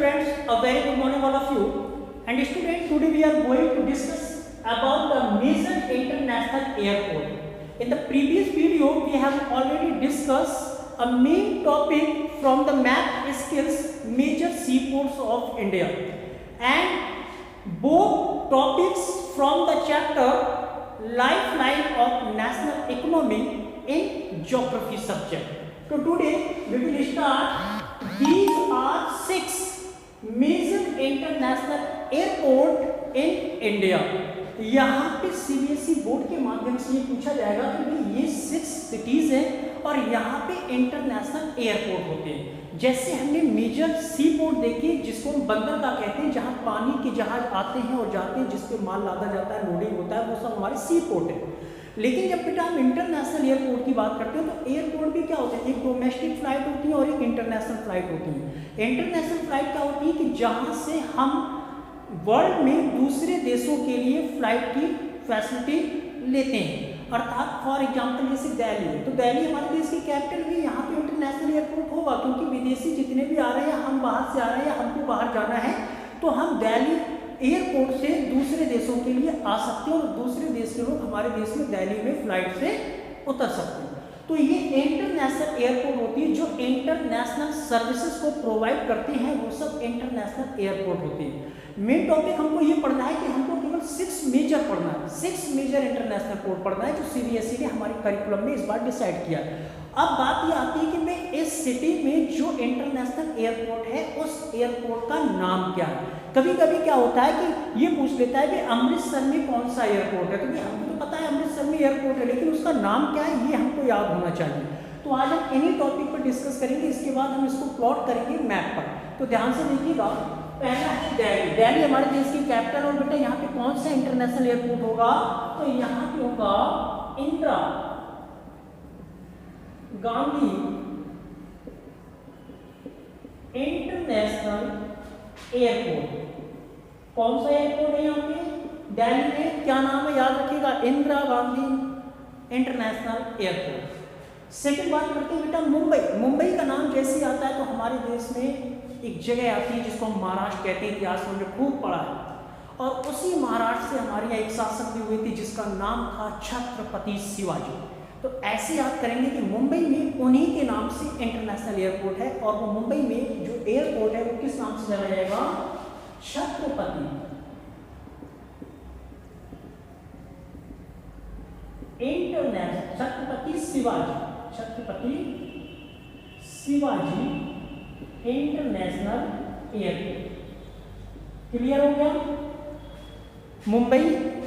students, a very good morning all of you. And students, today we are going to discuss about the major international airport. In the previous video, we have already discussed a main topic from the map skills major seaports of India, and both topics from the chapter Lifeline of National Economy in Geography subject. So today we will start. These are 6 major international airport in India. यहाँ पे CBSE board के माध्यम से ये पूछा जाएगा कि भाई ये 6 सिटीज हैं और यहाँ पे इंटरनेशनल एयरपोर्ट होते हैं। जैसे हमने मेजर सी पोर्ट देखी जिसको हम बंदरगाह कहते हैं, जहाँ पानी के जहाज आते हैं और जाते हैं, जिस पे माल लादा जाता है, लोडिंग होता है, वो सब हमारे सी पोर्ट है। लेकिन जब बेटा हम इंटरनेशनल एयरपोर्ट की बात करते हैं तो एयरपोर्ट भी क्या होते हैं, एक डोमेस्टिक फ्लाइट होती है और एक इंटरनेशनल फ्लाइट होती है। इंटरनेशनल फ्लाइट क्या होती है कि जहाँ से हम वर्ल्ड में दूसरे देशों के लिए फ्लाइट की फैसिलिटी लेते हैं। अर्थात फॉर एग्जांपल जैसे दिल्ली है, तो दिल्ली हमारे देश की कैपिटल भी, यहाँ पे इंटरनेशनल एयरपोर्ट होगा क्योंकि विदेशी जितने भी आ रहे हैं, हम बाहर से आ रहे हैं, हमको बाहर जाना है, तो हम दिल्ली एयरपोर्ट से दूसरे देशों के लिए आ सकते हैं और दूसरे देश के लोग हमारे देश में दिल्ली में फ्लाइट से उतर सकते हैं। तो ये इंटरनेशनल एयरपोर्ट होती है जो इंटरनेशनल सर्विसेज को प्रोवाइड करते हैं, वो सब इंटरनेशनल एयरपोर्ट होते हैं। मेन टॉपिक हमको ये पढ़ना है कि हमको केवल 6 मेजर पढ़ना है, 6 मेजर इंटरनेशनल पोर्ट पढ़ना है जो CBSE ने हमारे करिकुलम में इस बार डिसाइड किया है। अब बात ये आती है कि मैं इस सिटी में जो इंटरनेशनल एयरपोर्ट है उस एयरपोर्ट का नाम क्या है। कभी कभी क्या होता है कि ये पूछ लेता है कि अमृतसर में कौन सा एयरपोर्ट है, क्योंकि हमको तो पता है अमृतसर में एयरपोर्ट है, लेकिन उसका नाम क्या है ये हमको याद होना चाहिए। तो आज हम इन्हीं टॉपिक पर डिस्कस करेंगे, इसके बाद हम इसको प्लॉट करेंगे मैप पर। तो ध्यान से देखिएगा, पहला है दिल्ली। दिल्ली हमारे देश की कैपिटल, और बेटा यहाँ पे कौन सा इंटरनेशनल एयरपोर्ट होगा, तो यहाँ पे होगा इंदिरा गांधी इंटरनेशनल एयरपोर्ट। कौन सा एयरपोर्ट है यहाँ पे दिल्ली में, क्या नाम है याद रखिएगा, Indira Gandhi international airport. Second बात करते हैं बेटा मुंबई। मुंबई का नाम जैसे आता है तो हमारे देश में एक जगह आती है जिसको हम महाराष्ट्र कहते हैं, इतिहास में हमने खूब पढ़ा है, और उसी महाराष्ट्र से हमारे यहाँ एक शासक भी हुए थे जिसका नाम था छत्रपति शिवाजी। तो ऐसे याद करेंगे कि मुंबई में उन्हीं के नाम से इंटरनेशनल एयरपोर्ट है, और वो मुंबई में जो एयरपोर्ट है वो किस नाम से जाना जाएगा, Chhatrapati international, Chhatrapati Shivaji international airport. Clear हो गया। मुंबई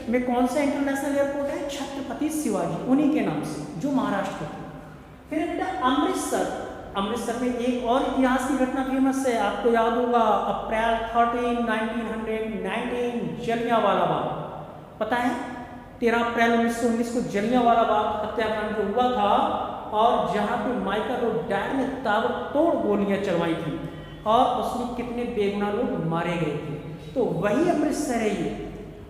में कौन सा इंटरनेशनल एयरपोर्ट है, छत्रपति शिवाजी, उन्हीं के नाम से, जो महाराष्ट्र के। फिर बेटा अमृतसर। अमृतसर में एक और इतिहास की घटना फेमस है, आपको याद होगा, अप्रैल 13, 1919 जलियांवाला बाग, पता है 13 अप्रैल 1919 को जलियांवाला बाग हत्याकांड जो हुआ था, और जहाँ पे माइकल ऑडायर ने ताबड़तोड़ गोलियां चलवाई थी और उसमें कितने बेगुनाह लोग मारे गए थे। तो वही अमृतसर है ये।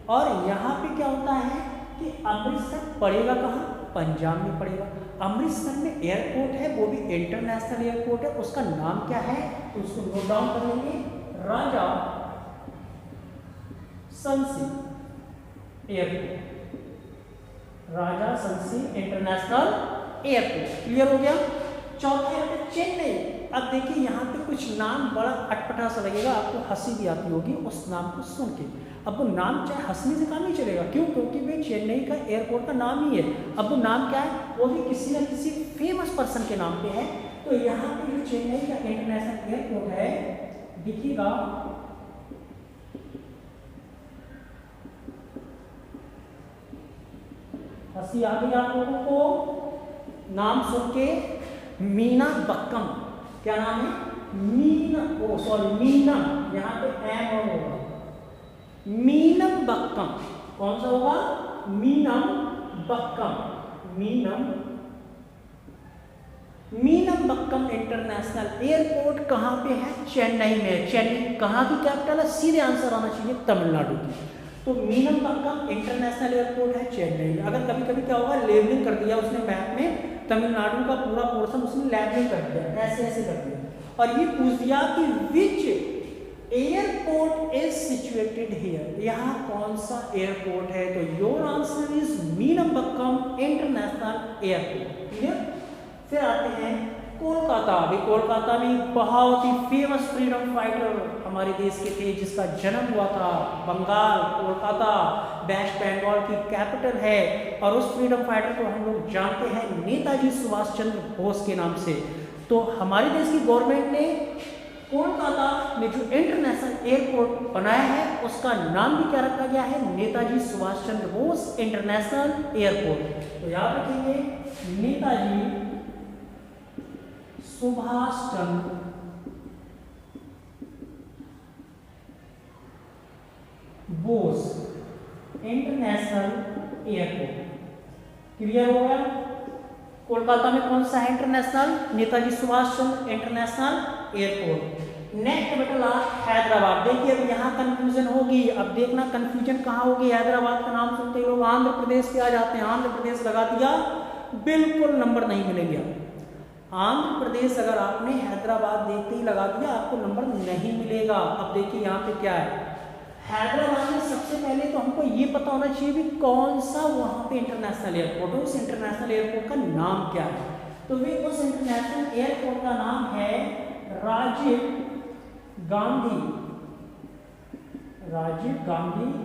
और यहाँ पे क्या होता है कि अमृतसर पड़ेगा कहाँ, पंजाब में पड़ेगा। अमृतसर में एयरपोर्ट है, वो भी इंटरनेशनल एयरपोर्ट है, उसका नाम क्या है तो उसको नोट डाउन कर लेंगे, राजा संसी एयरपोर्ट, राजा संसी इंटरनेशनल एयरपोर्ट। क्लियर हो गया। चौथा है चेन्नई। अब देखिए यहाँ पे कुछ नाम बड़ा अटपटा सा लगेगा, आपको हंसी भी आती होगी उस नाम को सुन के। अब वो नाम चाहे हंसने से काम नहीं चलेगा, क्यों, क्योंकि भाई चेन्नई का एयरपोर्ट का नाम ही है। अब वो नाम क्या है, वो भी किसी न किसी फेमस पर्सन के नाम पे है। तो यहाँ पे जो चेन्नई का इंटरनेशनल एयरपोर्ट है, देखिएगा हंसी आ गई आप लोगों को नाम सुन के, मीनाबक्कम। क्या नाम है, मीनम, यहाँ पे एम और होगा, मीनमबक्कम। कौन सा होगा, मीनमबक्कम, मीनमबक्कम इंटरनेशनल एयरपोर्ट कहाँ पे है, चेन्नई में है। चेन्नई कहाँ की कैपिटल है, सीधे आंसर आना चाहिए तमिलनाडु की। तो मीनमबक्कम इंटरनेशनल एयरपोर्ट है चेन्नई में। अगर कभी कभी क्या होगा, लेबलिंग कर दिया उसने मैप में, तमिलनाडु का पूरा पोर्शन उसने लेबलिंग कर दिया, ऐसे ऐसे कर दिया, और ये पूछ दिया कि विच सिचुएटेड हियर, यहाँ कौन सा एयरपोर्ट है? तो your answer is Meenambakkam international airport. Clear? फिर आते हैं कोलकाता। अभी कोलकाता में बहुत ही फेमस फ्रीडम फाइटर हमारे देश के थे जिसका जन्म हुआ था। बंगाल, कोलकाता वेस्ट बंगाल की कैपिटल है और उस फ्रीडम फाइटर को हम लोग जानते हैं नेताजी सुभाष चंद्र बोस के नाम से। तो हमारे देश की गवर्नमेंट ने कोलकाता में जो इंटरनेशनल एयरपोर्ट बनाया है उसका नाम भी क्या रखा गया है? Netaji Subhash Chandra Bose international airport. तो याद रखेंगे Netaji Subhash Chandra Bose international airport. Clear हो गया? कोलकाता में कौन सा है इंटरनेशनल? नेताजी सुभाष चंद्र इंटरनेशनल एयरपोर्ट। नेक्स्ट बेटा लास्ट हैदराबाद। देखिए अब यहाँ कंफ्यूजन होगी। अब देखना कंफ्यूजन कहाँ होगी। हैदराबाद का नाम सुनते ही लोग आंध्र प्रदेश पे आ जाते हैं। आंध्र प्रदेश लगा दिया, बिल्कुल नंबर नहीं मिलेंगे। आंध्र प्रदेश अगर आपने हैदराबाद देखते ही लगा दिया आपको नंबर नहीं मिलेगा। अब देखिए यहाँ पे क्या है, हैदराबाद में सबसे पहले तो हमको ये पता होना चाहिए भी कौन सा वहाँ पे इंटरनेशनल एयरपोर्ट है, उस इंटरनेशनल एयरपोर्ट का नाम क्या है। तो वे उस इंटरनेशनल एयरपोर्ट का नाम है राजीव गांधी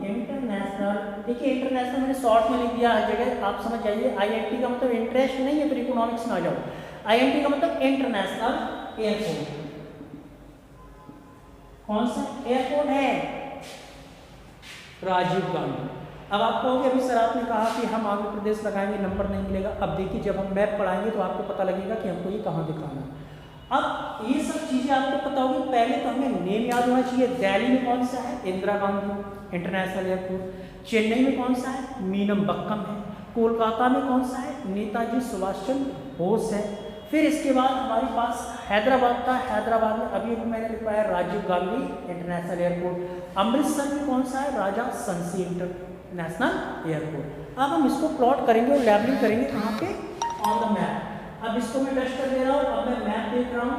इंटरनेशनल। देखिए इंटरनेशनल मैंने शॉर्ट में लिख दिया हर जगह, आप समझ जाइए। IIT का मतलब इंटरेस्ट नहीं है, फिर इकोनॉमिक्स में आ जाओ। IIT का मतलब इंटरनेशनल एयरपोर्ट। कौन सा एयरपोर्ट है? राजीव गांधी। अब आप कहोगे अभी सर आपने कहा कि हम आंध्र प्रदेश लगाएंगे नंबर नहीं मिलेगा। अब देखिए जब हम मैप पढ़ाएंगे तो आपको पता लगेगा कि हमको ये कहाँ दिखाना है। अब ये सब चीज़ें आपको पता होगी। पहले तो हमें नेम याद होना चाहिए। दिल्ली में कौन सा है? Indira Gandhi international airport. चेन्नई में कौन सा है? मीनमबक्कम है। कोलकाता में कौन सा है? नेताजी सुभाष चंद्र बोस है। फिर इसके बाद हमारे पास हैदराबाद था। हैदराबाद में अभी मैंने लिखवाया राजीव गांधी इंटरनेशनल एयरपोर्ट। अमृतसर में कौन सा है? राजा संसी इंटरनेशनल एयरपोर्ट। अब हम इसको प्लॉट करेंगे और लेबलिंग करेंगे कहाँ पे? On the map. अब इसको मैं टच कर दे रहा हूँ। अब मैं मैप देख रहा हूँ।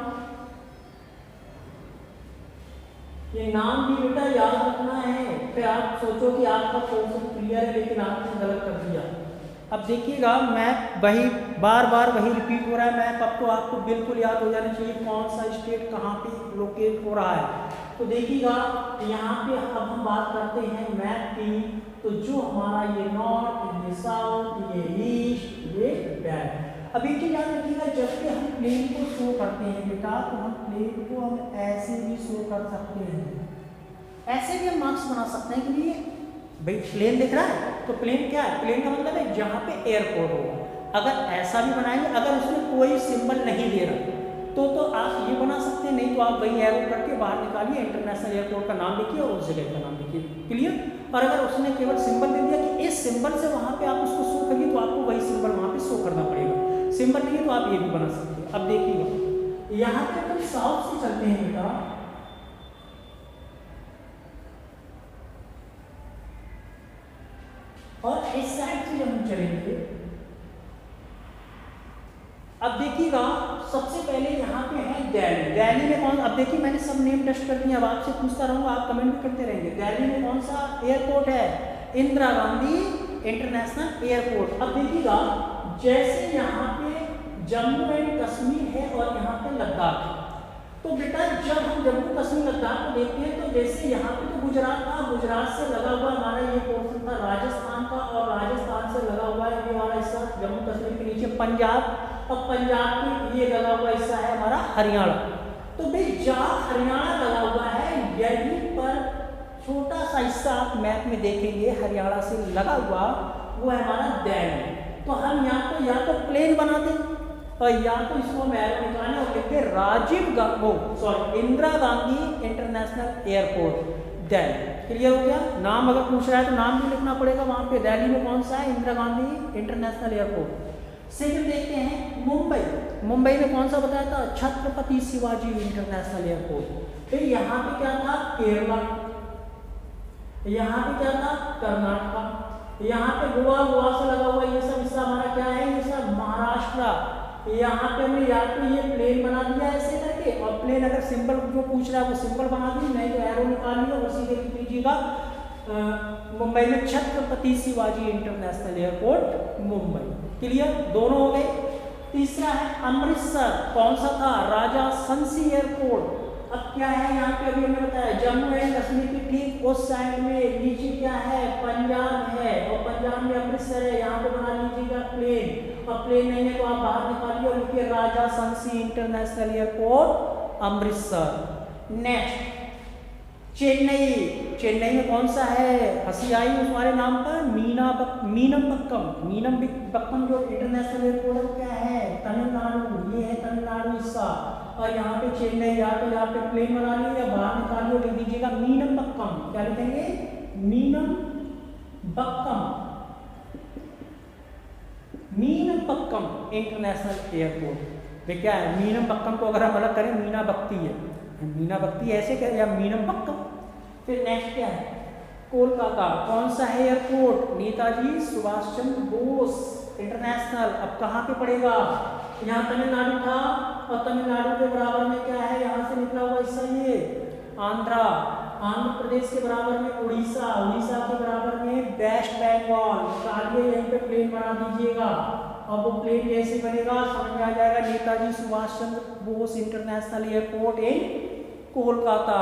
ये नाम भी बेटा याद रखना है। फिर आप सोचो कि आपका क्वेश्चन क्लियर है लेकिन आपने गलत कर दिया। अब देखिएगा मैप वही बार बार वही रिपीट हो रहा है। मैप अब तो आपको बिल्कुल याद हो जाना चाहिए कौन सा स्टेट कहाँ पे लोकेट हो रहा है। तो देखिएगा यहाँ पे अब हम बात करते हैं मैप की। तो जो हमारा ये नॉर्थ, ये साउथ, ये ईस्ट, ये वेस्ट। अब एक चीज याद रखिएगा, जब भी हम प्लेन को शो करते हैं बेटा तो हम प्लेन को हम ऐसे भी शो कर सकते हैं। ऐसे भी हम मार्क्स बना सकते हैं कि भाई प्लेन दिख रहा है तो प्लेन क्या है? प्लेन का मतलब है जहाँ पे एयरपोर्ट होगा। अगर ऐसा भी बनाएंगे, अगर उसमें कोई सिंबल नहीं दे रहा तो आप ये बना सकते हैं। नहीं तो आप वही एरो करके बाहर निकालिए, इंटरनेशनल एयरपोर्ट का नाम लिखिए और उस जगह का नाम लिखिए। क्लियर? और अगर उसने केवल सिंबल दे दिया कि इस सिंबल से वहाँ पे आप उसको शो करिए तो आपको वही सिंबल वहाँ पे शो करना पड़ेगा। सिंबल नहीं है तो आप ये भी बना सकते हैं। अब देखिएगा यहाँ पे अपन साउथ से चलते हैं बेटा। और इस साइड से जब हम चलेंगे, अब देखिएगा सबसे पहले यहाँ पे है दिल्ली। दिल्ली में कौन? अब देखिए मैंने सब नेम टेस्ट कर दिए। अब आपसे पूछता रहूंगा, आप कमेंट भी करते रहेंगे। दिल्ली में कौन सा एयरपोर्ट है? Indira Gandhi international airport. अब देखिएगा जैसे यहाँ पे जम्मू एंड कश्मीर है और यहाँ पे लद्दाख है। तो बेटा जब हम जम्मू कश्मीर लद्दाख को देखते हैं तो जैसे यहाँ पे तो गुजरात था, गुजरात से लगा हुआ हमारा ये पोर्शन था राजस्थान का, और राजस्थान से लगा हुआ है ये हमारा हिस्सा जम्मू कश्मीर के नीचे पंजाब, और पंजाब की ये लगा हुआ हिस्सा है हमारा हरियाणा। तो भाई जहाँ हरियाणा लगा हुआ है यहीं पर छोटा सा हिस्सा आप मैप में देखेंगे हरियाणा से लगा हुआ, वो है हमारा दिल्ली। तो हम यहाँ को या तो प्लेन बना दें और या तो इसको हम एरो निकालें और लिखते Indira Gandhi international airport Delhi. Clear हो गया? नाम अगर पूछ रहा है तो नाम भी लिखना पड़ेगा वहाँ पे। दिल्ली में कौन सा है? Indira Gandhi international airport. Second देखते हैं मुंबई। मुंबई में कौन सा बताया था? Chhatrapati Shivaji international airport. फिर यहाँ पे क्या था? केरला। यहाँ पे क्या था? कर्नाटक। यहाँ पे गोवा, गोवा से लगा हुआ ये सब हिस्सा हमारा क्या है? ये सब महाराष्ट्र। यहाँ पे हमने या तो ये प्लेन बना दिया ऐसे करके, और प्लेन अगर सिंबल जो पूछ रहा है वो सिंबल बना दी, नहीं तो एरो निकाल लिया और सीधे लिख लीजिए लीजिएगा मुंबई में Chhatrapati Shivaji international airport Mumbai. Clear, दोनों हो गए। तीसरा है अमृतसर, कौन सा था, राजा संसी एयरपोर्ट। अब क्या है यहाँ पे, अभी हमने बताया जम्मू एंड कश्मीर की ठीक उस साइड में नीचे क्या है, पंजाब है, और पंजाब में अमृतसर है, यहाँ पे बना लीजिएगा प्लेन, और प्लेन नहीं है तो आप बाहर निकालिए और लिखिए Raja Sansi international airport Amritsar. Next Chennai, Chennai में कौन सा है, हंसी आई हमारे नाम पर, मीनमबक्कम जो इंटरनेशनल एयरपोर्ट है क्या है, तमिलनाडु, ये है तमिलनाडु हिस्सा, और यहाँ पे चेन्नई, यहाँ पे प्लेन बना लिया, बाहर निकालिए, लिख दीजिएगा मीनमबक्कम। क्या लिखेंगे, मीनमबक्कम इंटरनेशनल एयरपोर्ट। वे क्या है, मीनमबक्कम को अगर हम अलग करें मीना बख्ती है, मीना बख्ती ऐसे कह या मीनमबक्कम। फिर नेक्स्ट क्या है, कोलकाता, कौन सा है एयरपोर्ट, नेताजी सुभाष चंद्र बोस इंटरनेशनल। अब कहाँ पे पड़ेगा, यहाँ तमिलनाडु था, और तमिलनाडु के बराबर में क्या है, यहाँ से निकला हुआ हिस्सा ये आंध्रा, आंध्र प्रदेश के बराबर में उड़ीसा, उड़ीसा के बराबर में वेस्ट बंगाल। निकालिए, यहीं पे प्लेन बना दीजिएगा, और वो प्लेन कैसे बनेगा समझ में आ जाएगा, Netaji Subhash Chandra Bose international airport in Kolkata.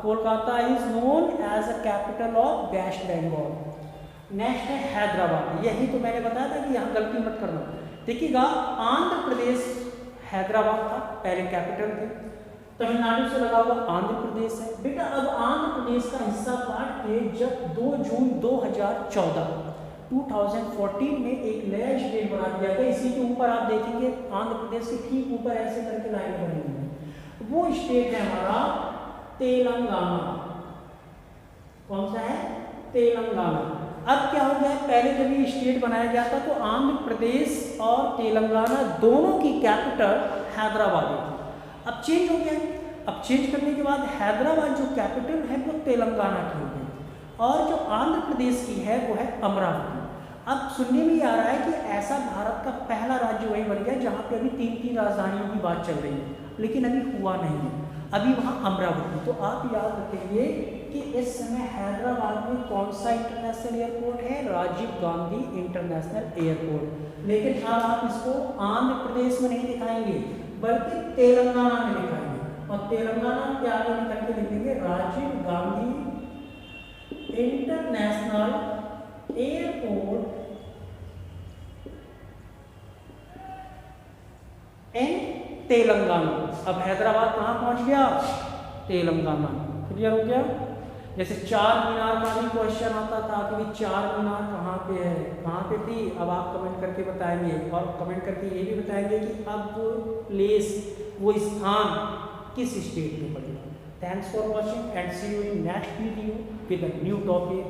Kolkata is known as a capital of West Bengal. Next है हैदराबाद, यही तो मैंने बताया था कि यहाँ गलती मत करना। देखिएगा आंध्र प्रदेश हैदराबाद था, पहले कैपिटल थे, तमिलनाडु से लगा हुआ आंध्र प्रदेश है। बेटा अब आंध्र प्रदेश का हिस्सा काट के जब 2 जून 2014 में एक नया स्टेट बना दिया गया, इसी के ऊपर आप देखेंगे आंध्र प्रदेश के ठीक ऊपर ऐसे करके लाइन बनी हुई है, वो स्टेट है हमारा तेलंगाना। कौन सा है, तेलंगाना। अब क्या हो गया, पहले जब ये स्टेट बनाया गया था तो आंध्र प्रदेश और तेलंगाना दोनों की कैपिटल हैदराबाद थी। अब चेंज हो गया, अब चेंज करने के बाद हैदराबाद जो कैपिटल है वो तेलंगाना की हो गई, और जो आंध्र प्रदेश की है वो है अमरावती। अब सुनने में आ रहा है कि ऐसा भारत का पहला राज्य वही बन गया जहाँ पे अभी 3 राजधानियों की बात चल रही है, लेकिन अभी हुआ नहीं है, अभी वहाँ अमरावती। तो आप याद रखेंगे कि इस समय हैदराबाद में कौन सा इंटरनेशनल एयरपोर्ट है, राजीव गांधी इंटरनेशनल एयरपोर्ट। लेकिन अब आप इसको आंध्र प्रदेश में नहीं दिखाएंगे बल्कि तेलंगाना में दिखाएंगे, और तेलंगाना के आगे निकल के लिखेंगे Rajiv Gandhi international airport in Telangana. अब हैदराबाद कहाँ पहुंच गया, तेलंगाना। क्लियर हो गया। जैसे चार मीनार का भी क्वेश्चन आता था कि चार मीनार कहाँ पे है, कहाँ पे थी, अब आप कमेंट करके बताएंगे, और कमेंट करके ये भी बताएंगे कि अब वो प्लेस, वो स्थान किस स्टेट में पड़ेगा। Thanks for watching and see you in next video with a new topic.